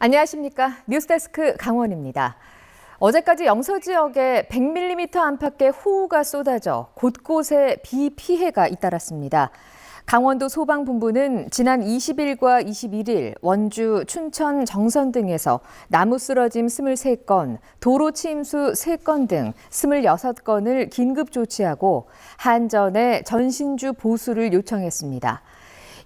안녕하십니까. 뉴스데스크 강원입니다. 어제까지 영서 지역에 100mm 안팎의 호우가 쏟아져 곳곳에 비 피해가 잇따랐습니다. 강원도 소방본부는 지난 20일과 21일 원주, 춘천, 정선 등에서 나무 쓰러짐 23건, 도로 침수 3건 등 26건을 긴급 조치하고 한전에 전신주 보수를 요청했습니다.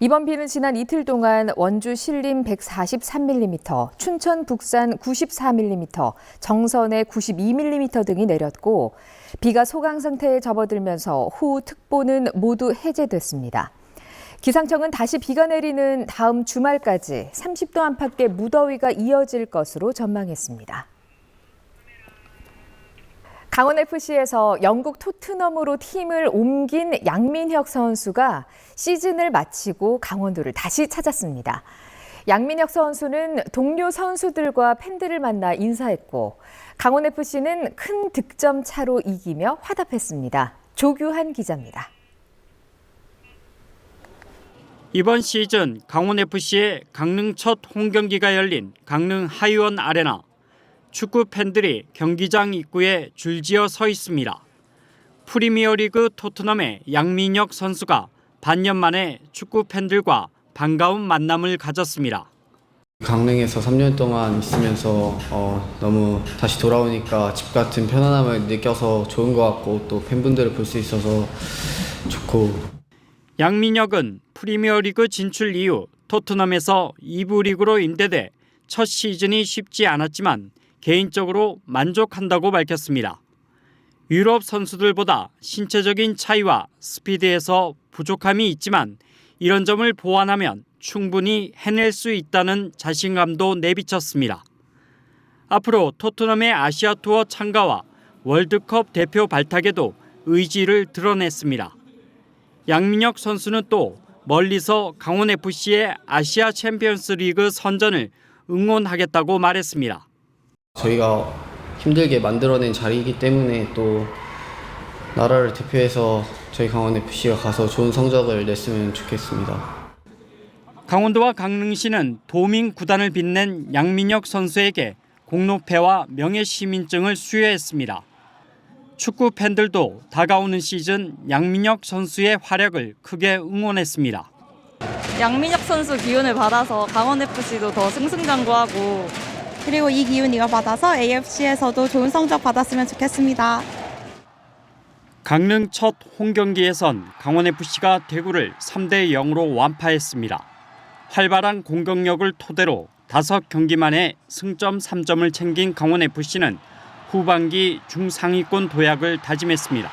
이번 비는 지난 이틀 동안 원주 신림 143mm, 춘천 북산 94mm, 정선에 92mm 등이 내렸고 비가 소강 상태에 접어들면서 호우특보는 모두 해제됐습니다. 기상청은 다시 비가 내리는 다음 주말까지 30도 안팎의 무더위가 이어질 것으로 전망했습니다. 강원FC에서 영국 토트넘으로 팀을 옮긴 양민혁 선수가 시즌을 마치고 강원도를 다시 찾았습니다. 양민혁 선수는 동료 선수들과 팬들을 만나 인사했고 강원FC는 큰 득점 차로 이기며 화답했습니다. 조규한 기자입니다. 이번 시즌 강원FC의 강릉 첫 홈경기가 열린 강릉 하이원 아레나. 축구 팬들이 경기장 입구에 줄지어 서 있습니다. 프리미어리그 토트넘의 양민혁 선수가 반년 만에 축구 팬들과 반가운 만남을 가졌습니다. 강릉에서 3년 동안 있으면서 너무 다시 돌아오니까 집 같은 편안함을 느껴서 좋은 것 같고 또 팬분들을 볼 수 있어서 좋고. 양민혁은 프리미어리그 진출 이후 토트넘에서 2부 리그로 임대돼 첫 시즌이 쉽지 않았지만 개인적으로 만족한다고 밝혔습니다. 유럽 선수들보다 신체적인 차이와 스피드에서 부족함이 있지만 이런 점을 보완하면 충분히 해낼 수 있다는 자신감도 내비쳤습니다. 앞으로 토트넘의 아시아 투어 참가와 월드컵 대표 발탁에도 의지를 드러냈습니다. 양민혁 선수는 또 멀리서 강원FC의 아시아 챔피언스 리그 선전을 응원하겠다고 말했습니다. 저희가 힘들게 만들어낸 자리이기 때문에 또 나라를 대표해서 저희 강원FC가 가서 좋은 성적을 냈으면 좋겠습니다. 강원도와 강릉시는 도민 구단을 빛낸 양민혁 선수에게 공로패와 명예시민증을 수여했습니다. 축구 팬들도 다가오는 시즌 양민혁 선수의 활약을 크게 응원했습니다. 양민혁 선수 기운을 받아서 강원FC도 더 승승장구하고 그리고 이 기운 이어받아서 AFC에서도 좋은 성적 받았으면 좋겠습니다. 강릉 첫 홈경기에선 강원FC가 대구를 3대 0으로 완파했습니다. 활발한 공격력을 토대로 5경기 만에 승점 3점을 챙긴 강원FC는 후반기 중상위권 도약을 다짐했습니다.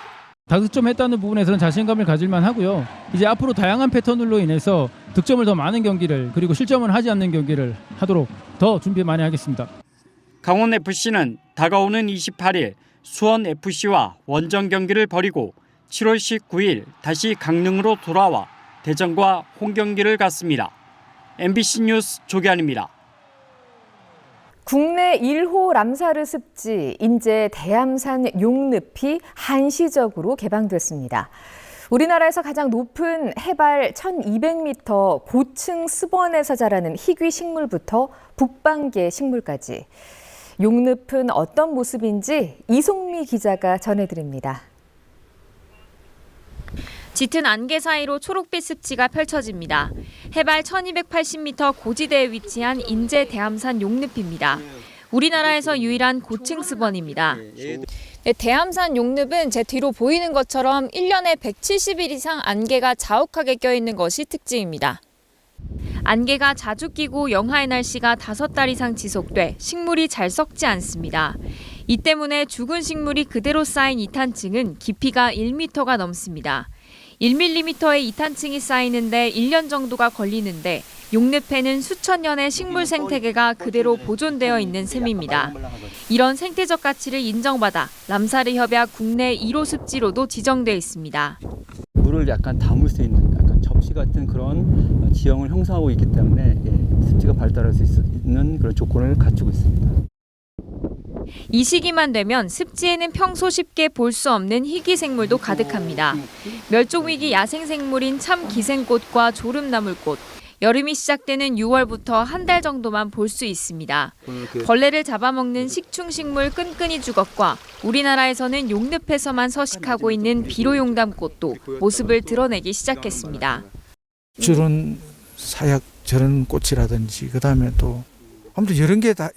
다득점 했다는 부분에서는 자신감을 가질만 하고요. 이제 앞으로 다양한 패턴으로 인해서 득점을 더 많은 경기를 그리고 실점을 하지 않는 경기를 하도록 더 준비 많이 하겠습니다. 강원FC는 다가오는 28일 수원FC와 원정 경기를 벌이고 7월 19일 다시 강릉으로 돌아와 대전과 홈경기를 갖습니다. MBC 뉴스 조기환입니다. 국내 1호 람사르 습지 인제 대암산 용늪이 한시적으로 개방됐습니다. 우리나라에서 가장 높은 해발 1200m 고층 습원에서 자라는 희귀 식물부터 북방계 식물까지. 용늪은 어떤 모습인지 이송미 기자가 전해드립니다. 짙은 안개 사이로 초록빛 습지가 펼쳐집니다. 해발 1280m 고지대에 위치한 인제 대암산 용늪입니다. 우리나라에서 유일한 고층 습원입니다. 대암산 용늪은 제 뒤로 보이는 것처럼 1년에 170일 이상 안개가 자욱하게 껴있는 것이 특징입니다. 안개가 자주 끼고 영하의 날씨가 5달 이상 지속돼 식물이 잘 썩지 않습니다. 이 때문에 죽은 식물이 그대로 쌓인 이탄층은 깊이가 1m가 넘습니다. 1mm의 이탄층이 쌓이는데 1년 정도가 걸리는데 용늪에는 수천 년의 식물 생태계가 그대로 보존되어 있는 셈입니다. 이런 생태적 가치를 인정받아 람사르 협약 국내 1호 습지로도 지정돼 있습니다. 물을 약간 담을 수 있는 약간 접시 같은 그런 지형을 형성하고 있기 때문에 습지가 발달할 수 있는 그런 조건을 갖추고 있습니다. 이 시기만 되면 습지에는 평소 쉽게 볼 수 없는 희귀 생물도 가득합니다. 멸종위기 야생생물인 참기생꽃과 조름나물꽃, 여름이 시작되는 6월부터 한 달 정도만 볼 수 있습니다. 벌레를 잡아먹는 식충식물 끈끈이 주걱과 우리나라에서는 용늪에서만 서식하고 있는 비로용담꽃도 모습을 드러내기 시작했습니다. 저런 사약 저런 꽃이라든지 그다음에 또 아무튼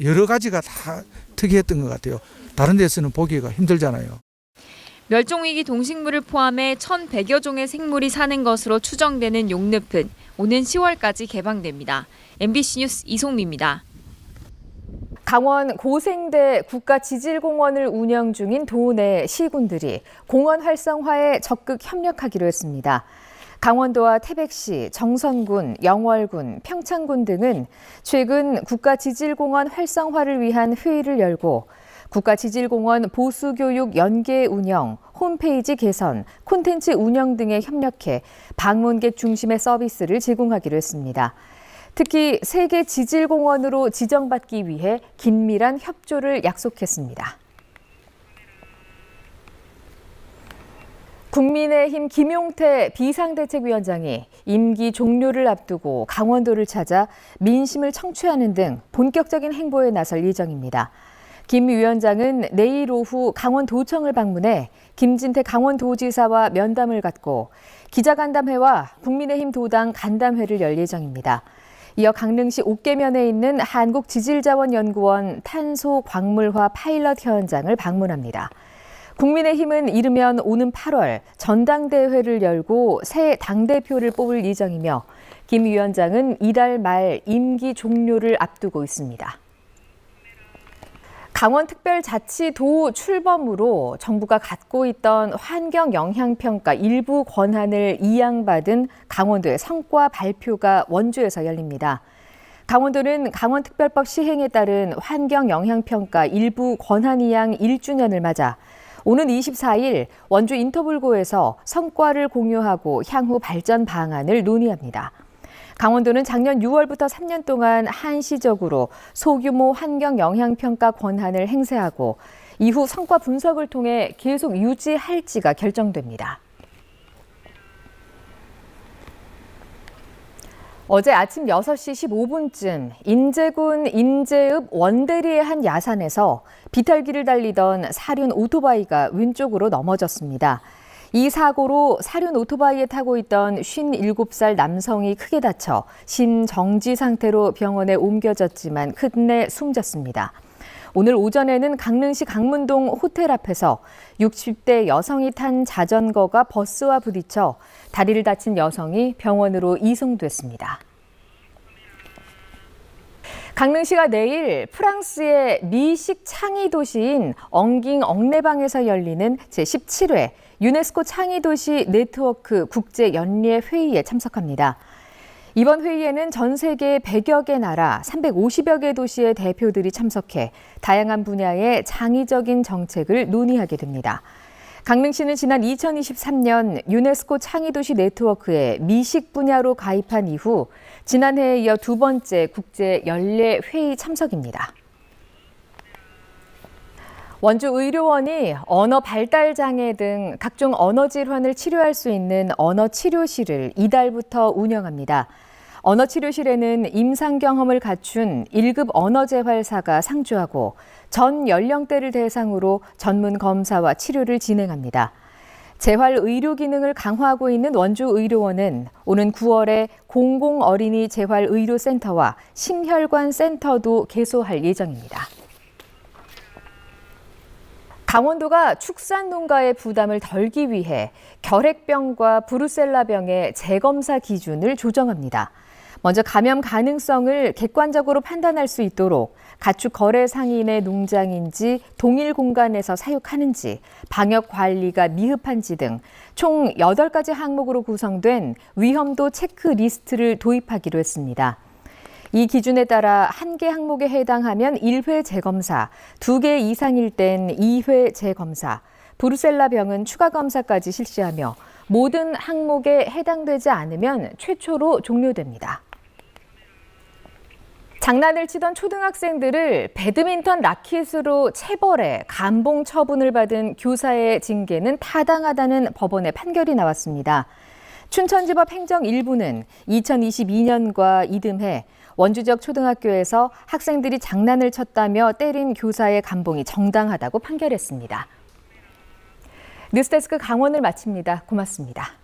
여러 가지가 다 특이했던 것 같아요. 다른 데서는 보기가 힘들잖아요. 멸종위기 동식물을 포함해 1,100여 종의 생물이 사는 것으로 추정되는 용늪은 오는 10월까지 개방됩니다. MBC 뉴스 이송미입니다. 강원 고생대 국가지질공원을 운영 중인 도내 시군들이 공원 활성화에 적극 협력하기로 했습니다. 강원도와 태백시, 정선군, 영월군, 평창군 등은 최근 국가지질공원 활성화를 위한 회의를 열고 국가지질공원 보수교육 연계 운영, 홈페이지 개선, 콘텐츠 운영 등에 협력해 방문객 중심의 서비스를 제공하기로 했습니다. 특히 세계 지질공원으로 지정받기 위해 긴밀한 협조를 약속했습니다. 국민의힘 김용태 비상대책위원장이 임기 종료를 앞두고 강원도를 찾아 민심을 청취하는 등 본격적인 행보에 나설 예정입니다. 김 위원장은 내일 오후 강원도청을 방문해 김진태 강원도지사와 면담을 갖고 기자간담회와 국민의힘 도당 간담회를 열 예정입니다. 이어 강릉시 옥계면에 있는 한국지질자원연구원 탄소광물화 파일럿 현장을 방문합니다. 국민의힘은 이르면 오는 8월 전당대회를 열고 새 당대표를 뽑을 예정이며 김 위원장은 이달 말 임기 종료를 앞두고 있습니다. 강원특별자치도 출범으로 정부가 갖고 있던 환경영향평가 일부 권한을 이양받은 강원도의 성과 발표가 원주에서 열립니다. 강원도는 강원특별법 시행에 따른 환경영향평가 일부 권한 이양 1주년을 맞아 오는 24일 원주 인터불고에서 성과를 공유하고 향후 발전 방안을 논의합니다. 강원도는 작년 6월부터 3년 동안 한시적으로 소규모 환경영향평가 권한을 행사하고 이후 성과 분석을 통해 계속 유지할지가 결정됩니다. 어제 아침 6시 15분쯤 인제군 인제읍 원대리의 한 야산에서 비탈길을 달리던 사륜 오토바이가 왼쪽으로 넘어졌습니다. 이 사고로 사륜 오토바이에 타고 있던 57살 남성이 크게 다쳐 심정지 상태로 병원에 옮겨졌지만 끝내 숨졌습니다. 오늘 오전에는 강릉시 강문동 호텔 앞에서 60대 여성이 탄 자전거가 버스와 부딪혀 다리를 다친 여성이 병원으로 이송됐습니다. 강릉시가 내일 프랑스의 미식 창의 도시인 엉깅 엉레방에서 열리는 제17회 유네스코 창의도시 네트워크 국제연례 회의에 참석합니다. 이번 회의에는 전 세계 100여 개 나라 350여 개 도시의 대표들이 참석해 다양한 분야의 창의적인 정책을 논의하게 됩니다. 강릉시는 지난 2023년 유네스코 창의도시 네트워크에 미식 분야로 가입한 이후 지난해에 이어 두 번째 국제연례 회의 참석입니다. 원주의료원이 언어 발달 장애 등 각종 언어 질환을 치료할 수 있는 언어치료실을 이달부터 운영합니다. 언어치료실에는 임상 경험을 갖춘 1급 언어재활사가 상주하고 전 연령대를 대상으로 전문 검사와 치료를 진행합니다. 재활 의료 기능을 강화하고 있는 원주의료원은 오는 9월에 공공어린이 재활의료센터와 심혈관 센터도 개소할 예정입니다. 강원도가 축산 농가의 부담을 덜기 위해 결핵병과 브루셀라병의 재검사 기준을 조정합니다. 먼저 감염 가능성을 객관적으로 판단할 수 있도록 가축 거래 상인의 농장인지 동일 공간에서 사육하는지, 방역 관리가 미흡한지 등 총 8가지 항목으로 구성된 위험도 체크리스트를 도입하기로 했습니다. 이 기준에 따라 1개 항목에 해당하면 1회 재검사, 2개 이상일 땐 2회 재검사, 브루셀라병은 추가 검사까지 실시하며 모든 항목에 해당되지 않으면 최초로 종료됩니다. 장난을 치던 초등학생들을 배드민턴 라켓으로 체벌해 감봉 처분을 받은 교사의 징계는 타당하다는 법원의 판결이 나왔습니다. 춘천지법 행정 1부는 2022년과 이듬해 원주 지역 초등학교에서 학생들이 장난을 쳤다며 때린 교사의 감봉이 정당하다고 판결했습니다. 뉴스데스크 강원을 마칩니다. 고맙습니다.